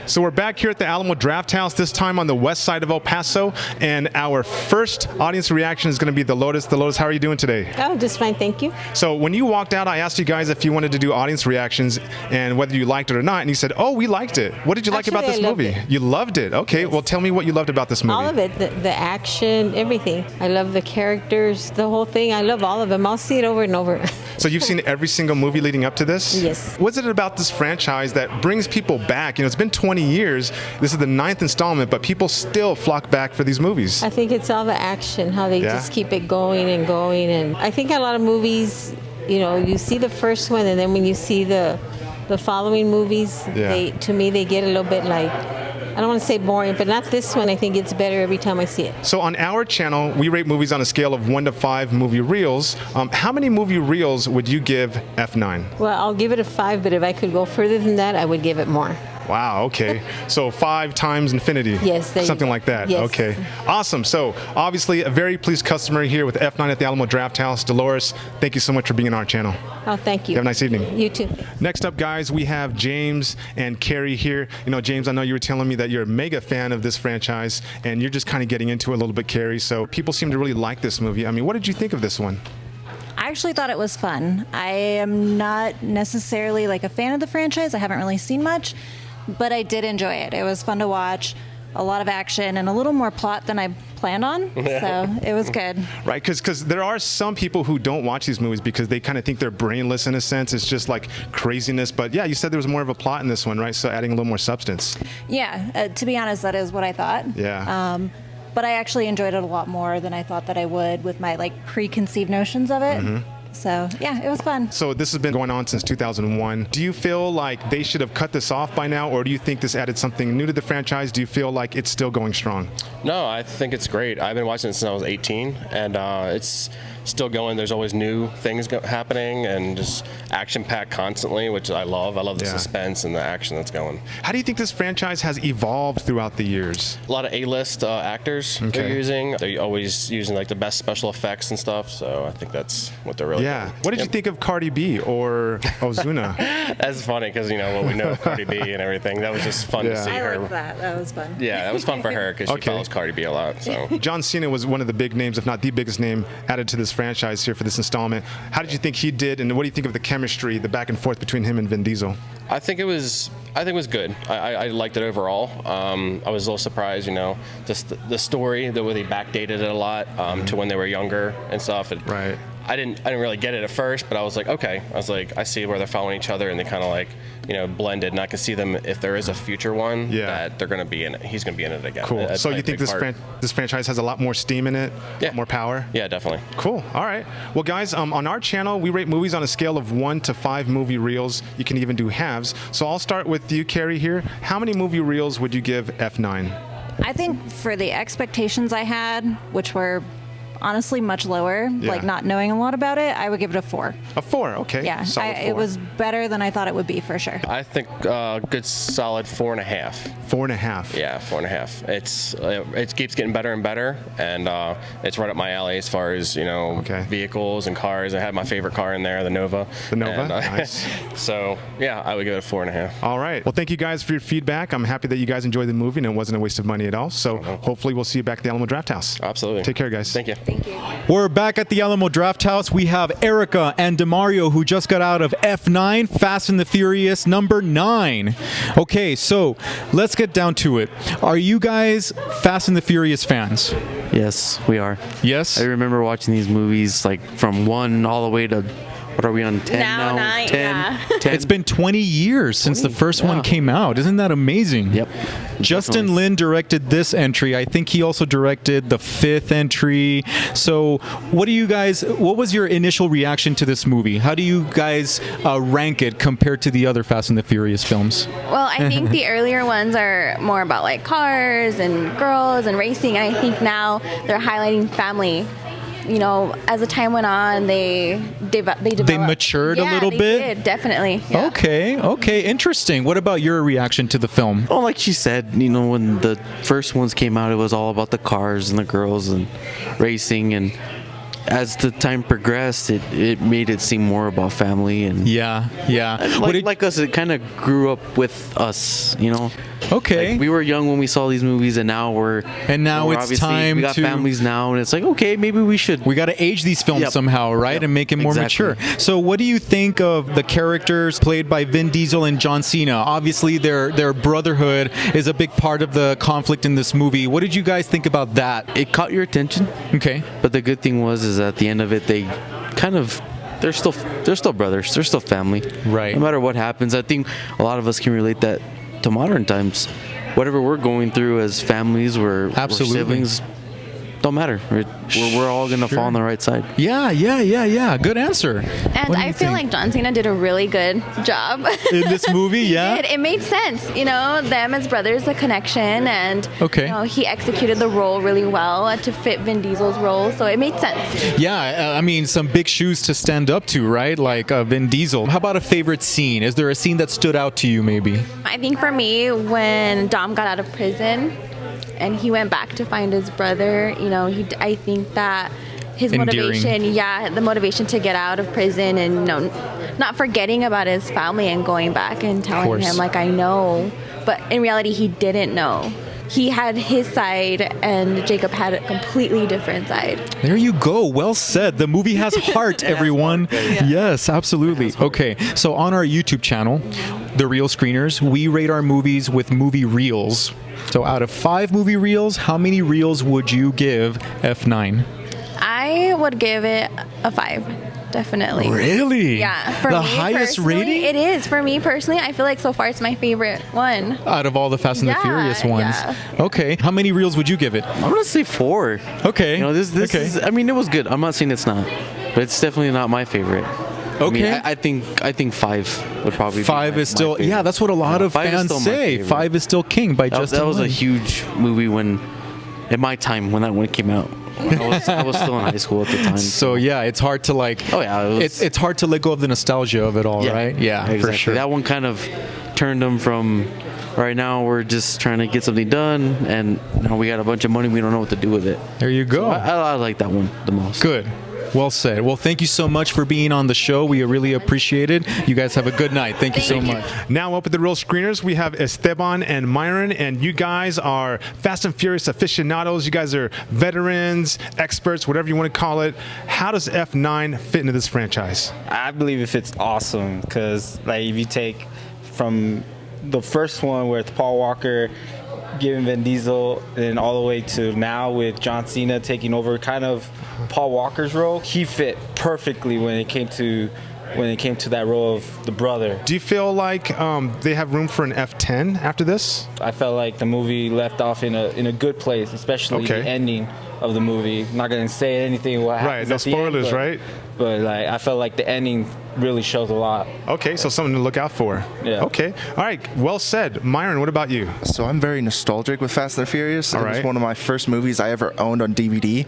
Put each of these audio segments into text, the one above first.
So we're back here at the Alamo Drafthouse, this time on the west side of El Paso, and our first audience reaction is going to be Dolores. Dolores, how are you doing today? Oh, just fine, thank you. So when you walked out, I asked you guys if you wanted to do audience reactions and whether you liked it or not, and you said, oh, we liked it. What did you like about this movie? You loved it. Okay, well, tell me what you loved about this movie. All of it, the action, everything. I love the characters, the whole thing. I love all of them. I'll see it over and over. So you've seen every single movie leading up to this? Yes. What's it about this franchise that brings people back? You know, it's been 20 years. This is the 9th installment, but people still flock back for these movies. I think it's all the action, how they just keep it going and going. And I think a lot of movies, you know, you see the first one, and then when you see the following movies, to me, they get a little bit like, I don't want to say boring, but not this one. I think it's better every time I see it. So on our channel, we rate movies on a scale of 1 to 5 movie reels. How many movie reels would you give F9? Well, I'll give it a 5, but if I could go further than that, I would give it more. Wow, okay. So 5 times infinity. Yes. Something like that. Yes. Okay. Awesome. So obviously a very pleased customer here with F9 at the Alamo Drafthouse. Dolores, thank you so much for being on our channel. Oh, thank you. Have a nice evening. You too. Next up, guys, we have James and Carrie here. You know, James, I know you were telling me that you're a mega fan of this franchise, and you're just kind of getting into it a little bit, Carrie. So people seem to really like this movie. I mean, what did you think of this one? I actually thought it was fun. I am not necessarily like a fan of the franchise. I haven't really seen much, but I did enjoy it. It was fun to watch. A lot of action and a little more plot than I planned on, so it was good. Right, because there are some people who don't watch these movies because they kind of think they're brainless in a sense. It's just like craziness. But yeah, you said there was more of a plot in this one, right? So adding a little more substance. Yeah, to be honest, that is what I thought. Yeah. But I actually enjoyed it a lot more than I thought that I would with my like preconceived notions of it. Mm-hmm. So yeah, it was fun. So this has been going on since 2001. Do you feel like they should have cut this off by now, or do you think this added something new to the franchise? Do you feel like it's still going strong? No, I think it's great. I've been watching it since I was 18, and it's still going. There's always new things happening and just action-packed constantly, which I love. I love the suspense and the action that's going. How do you think this franchise has evolved throughout the years? A lot of A-list actors they're using. They're always using like the best special effects and stuff, so I think that's what they're really doing. What did you think of Cardi B or Ozuna? That's funny because, you know, what we know of Cardi B and everything. That was just fun to see her. I liked that. That was fun. Yeah, that was fun for her because she follows Cardi B a lot. So John Cena was one of the big names, if not the biggest name, added to this franchise here for this installment. How did you think he did, and what do you think of the chemistry, the back and forth between him and Vin Diesel? I think it was good. I liked it overall. I was a little surprised, you know, just the story, the way they backdated it a lot to when they were younger and stuff. Right. I didn't really get it at first, but I was like, okay. I was like, I see where they're following each other, and they kind of like, you know, blended. And I can see them if there is a future one that they're going to be in it. He's going to be in it again. Cool. So you think this franchise has a lot more steam in it? Yeah. More power? Yeah, definitely. Cool. All right. Well, guys, on our channel, we rate movies on a scale of 1 to 5 movie reels. You can even do halves. So I'll start with you, Carrie, here. How many movie reels would you give F9? I think for the expectations I had, which were honestly much lower, like not knowing a lot about it, I would give it a 4. A 4, okay. Yeah, Solid 4. It was better than I thought it would be for sure. I think good solid 4.5. 4.5. Yeah, 4.5. It keeps getting better and better, and it's right up my alley as far as, you know, vehicles and cars. I had my favorite car in there, the Nova. The Nova, and, nice. So yeah, I would give it a 4.5. All right. Well, thank you guys for your feedback. I'm happy that you guys enjoyed the movie and it wasn't a waste of money at all. So hopefully we'll see you back at the Alamo Drafthouse. Absolutely. Take care, guys. Thank you. Thank you. We're back at the Alamo Drafthouse. We have Erica and DeMario, who just got out of F9, Fast and the Furious number 9. Okay, so let's get down to it. Are you guys Fast and the Furious fans? Yes, we are. Yes? I remember watching these movies like from 1 all the way to, what are we on, 10 now? 9, 10, yeah. 10. It's been 20 years since the first one came out. Isn't that amazing? Yep. Justin Definitely. Lin directed this entry. I think he also directed the 5th entry. So what was your initial reaction to this movie? How do you guys rank it compared to the other Fast and the Furious films? Well, I think the earlier ones are more about like cars and girls and racing, and I think now they're highlighting family. You know, as the time went on, they developed. They matured a little bit? Yeah, they did, definitely. Yeah. Okay, interesting. What about your reaction to the film? Oh, like she said, you know, when the first ones came out, it was all about the cars and the girls and racing, and as the time progressed, it made it seem more about family and Yeah. like us. It kind of grew up with us, you know. Okay. Like, we were young when we saw these movies, and now it's obviously- time we got to families now, and it's like, okay, maybe we should. We got to age these films Yep. somehow, right? Yep. And make it more Exactly. mature. So what do you think of the characters played by Vin Diesel and John Cena? Obviously, their brotherhood is a big part of the conflict in this movie. What did you guys think about that? It caught your attention, Okay. but the good thing is at the end of it, they kind of. They're still brothers. They're still family. Right. No matter what happens, I think a lot of us can relate that to modern times. Whatever we're going through as families, we're Absolutely. siblings. Don't matter. We're all gonna fall on the right side. Yeah. Good answer. And What do I you feel think? like John Cena did a really good job. In this movie, yeah? It made sense, you know, them as brothers, the connection, and Okay. you know, he executed the role really well to fit Vin Diesel's role, so it made sense. Yeah, I mean, some big shoes to stand up to, right? Like Vin Diesel. How about a favorite scene? Is there a scene that stood out to you, maybe? I think for me, when Dom got out of prison and he went back to find his brother, you know, I think that his Endearing. motivation, the motivation to get out of prison and, you know, not forgetting about his family and going back and telling course. him, like, I know. But in reality, he didn't know. He had his side and Jacob had a completely different side. There you go. Well said. The movie has heart, everyone. Yes, absolutely. Okay, so on our YouTube channel, The Reel Screeners, we rate our movies with movie reels. So out of 5 movie reels, how many reels would you give F9? I would give it a 5, definitely. Really? Yeah, for the me highest personally, rating? It is. For me personally, I feel like so far it's my favorite one. Out of all the Fast and the Yeah, Furious ones. yeah. Okay, how many reels would you give it? I'm gonna say 4. Okay. You know, this okay. is. I mean, it was good. I'm not saying it's not, but it's definitely not my favorite. Okay. I mean, I think 5 would probably. 5 be is still, my favorite. yeah, that's what a lot of 5 is fans still my say. favorite. 5 is still king by Justin That was a Lin. huge movie when, in my time, when it came out. I was still in high school at the time. So yeah, it's hard to like. Oh, yeah, it was- it's hard to let go of the nostalgia of it all, right? Yeah, exactly. for sure. That one kind of turned them from. Right now, we're just trying to get something done, and now we got a bunch of money. We don't know what to do with it. There you go. So I like that one the most. Good. Well said. Well, thank you so much for being on the show. We really appreciate it. You guys have a good night. Thank you so much. Now up at the Real Screeners, we have Esteban and Myron, and you guys are Fast and Furious aficionados. You guys are veterans, experts, whatever you want to call it. How does F9 fit into this franchise? I believe it fits awesome because, like, if you take from the first one where it's Paul Walker giving Vin Diesel, and all the way to now with John Cena taking over kind of Paul Walker's role, he fit perfectly when it came to that role of the brother. Do you feel like they have room for an F10 after this? I felt like the movie left off in a good place, especially Okay. the ending of the movie. I'm not gonna say anything what happens. Right, no at the end, spoilers, right? But like, I felt like the ending really shows a lot. Okay, so something to look out for. Yeah. Okay. All right. Well said. Myron, what about you? So I'm very nostalgic with Fast and the Furious. All It was right. one of my first movies I ever owned on DVD.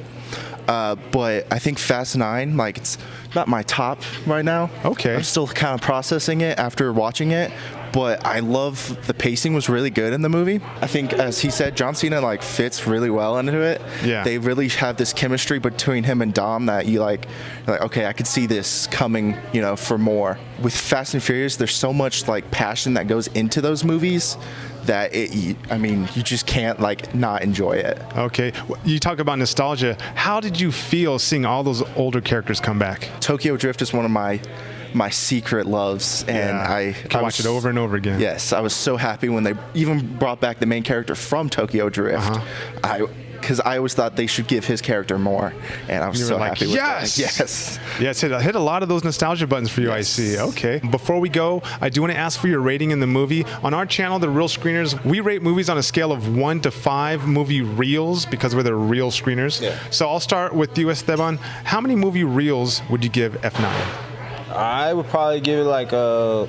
But I think Fast 9, like, it's not my top right now. Okay. I'm still kind of processing it after watching it. But I love the pacing was really good in the movie. I think, as he said, John Cena like fits really well into it. Yeah. They really have this chemistry between him and Dom that you're like, okay, I could see this coming, for more. With Fast and Furious, there's so much like passion that goes into those movies that you just can't like not enjoy it. Okay. You talk about nostalgia. How did you feel seeing all those older characters come back? Tokyo Drift is one of my secret loves, and I can watch it over and over again. Yes, I was so happy when they even brought back the main character from Tokyo Drift. Because I always thought they should give his character more, and I was You so were like, happy with yes! that. Yes. Yes, hit a lot of those nostalgia buttons for you, I see. Okay. Before we go, I do want to ask for your rating in the movie. On our channel, The Real Screeners, we rate movies on a scale of 1 to 5 movie reels because we're the Real Screeners. Yeah. So I'll start with you, Esteban. How many movie reels would you give F9? I would probably give it like a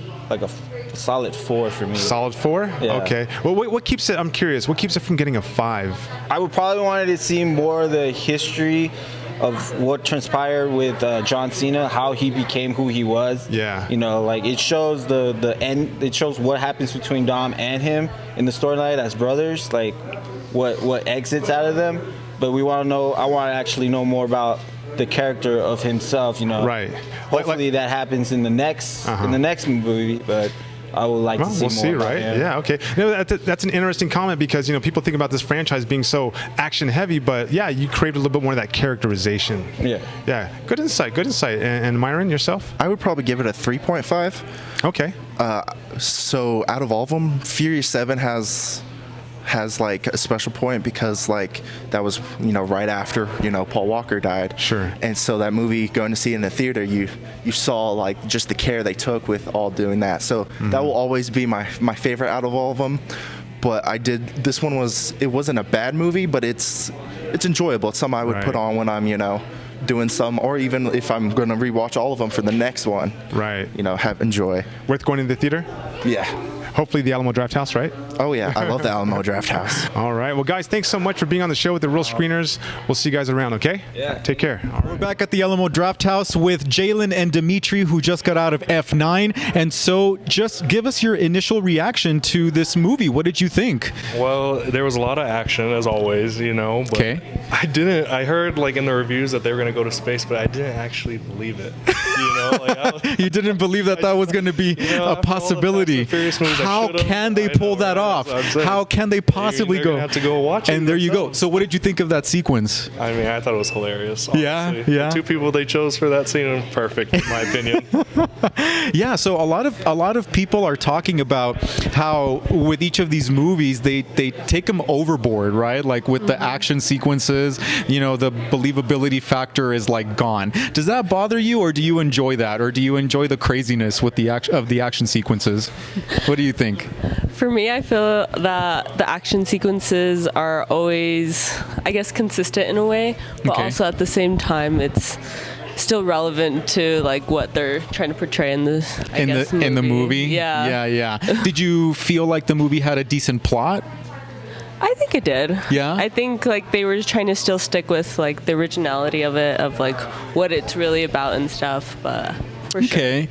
solid 4 for me. Solid 4? Yeah. Okay. Well, what keeps it, I'm curious, what keeps it from getting a 5? I would probably wanted to see more of the history of what transpired with John Cena, how he became who he was. Yeah. Like it shows the end. It shows what happens between Dom and him in the storyline as brothers. Like what exits out of them. But we want to know. I want to actually know more about the character of himself. Right. Hopefully that happens in the next movie, but I would like to see we'll more. see, about right? him. Yeah, okay. That's an interesting comment because people think about this franchise being so action heavy, but yeah, you crave a little bit more of that characterization. Yeah. Good insight. And Myron, yourself? I would probably give it a 3.5. Okay. So out of all of them, Furious 7 has like a special point because like that was right after Paul Walker died. Sure. And so that movie, going to see it in the theater, you saw like just the care they took with all doing that. So that will always be my favorite out of all of them. But this one wasn't a bad movie, but it's enjoyable. It's something I would put on when I'm doing some, or even if I'm going to rewatch all of them for the next one. Right. Enjoy. Worth going to the theater? Yeah. Hopefully the Alamo Drafthouse, right? Oh, yeah. I love the Alamo Drafthouse. All right. Well, guys, thanks so much for being on the show with the Real Screeners. We'll see you guys around, okay? Yeah. Take care. We're back at the Alamo Drafthouse with Jalen and Dimitri, who just got out of F9. And so just give us your initial reaction to this movie. What did you think? Well, there was a lot of action, as always, but Okay. I heard like in the reviews that they were going to go to space, but I didn't actually believe it. You didn't believe that was going to be a possibility. How can they pull that off? How can they possibly They're go? gonna have to go watch it And there you go. themselves. So what did you think of that sequence? I mean, I thought it was hilarious. Yeah, Honestly. yeah. The two people they chose for that scene are perfect, in my opinion. Yeah, so a lot of people are talking about how with each of these movies they take them overboard, right? Like with the action sequences, the believability factor is like gone. Does that bother you, or do you enjoy that, or do you enjoy the craziness with the action sequences? What do you think? For me, I feel that the action sequences are always, I guess, consistent in a way, but also at the same time, it's still relevant to like what they're trying to portray in the in the movie. Yeah. Did you feel like the movie had a decent plot? I think it did. Yeah? I think like they were just trying to still stick with like the originality of it, of like what it's really about and stuff, but for sure. Okay.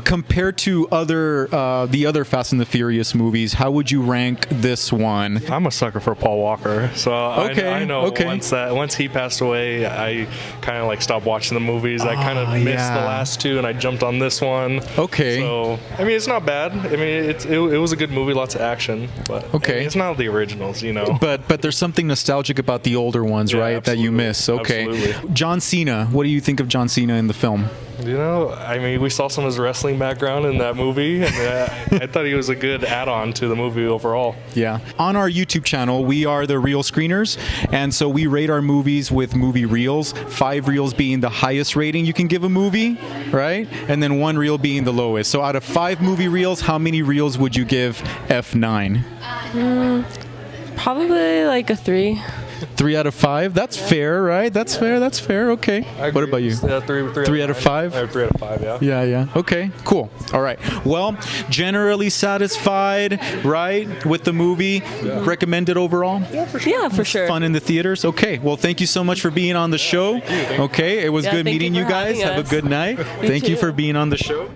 Compared to the other Fast and the Furious movies, how would you rank this one? I'm a sucker for Paul Walker, so I know Okay. once he passed away, I kind of like stopped watching the movies. I kind of missed the last two, and I jumped on this one. Okay. So I mean, it's not bad. I mean, it was a good movie, lots of action, but I mean, it's not the originals, But there's something nostalgic about the older ones, right? Absolutely. That you miss. Okay. Absolutely. John Cena. What do you think of John Cena in the film? I mean, we saw some of his wrestling background in that movie, and I thought he was a good add-on to the movie overall. Yeah. On our YouTube channel, we are the Reel Screeners, and so we rate our movies with movie reels, 5 reels being the highest rating you can give a movie, right? And then 1 reel being the lowest. So out of 5 movie reels, how many reels would you give F9? Probably like a 3. 3 out of 5? That's fair, right? That's fair. Okay. What about you? 3 out of 5? 3 out of 5, yeah. Yeah. Okay, cool. All right. Well, generally satisfied, right, with the movie? Recommended overall? Yeah, for sure. Fun in the theaters? Okay. Well, thank you so much for being on the show. Okay. It was good thank you meeting for you guys. having Have a us. good night. Thank you for being on the show.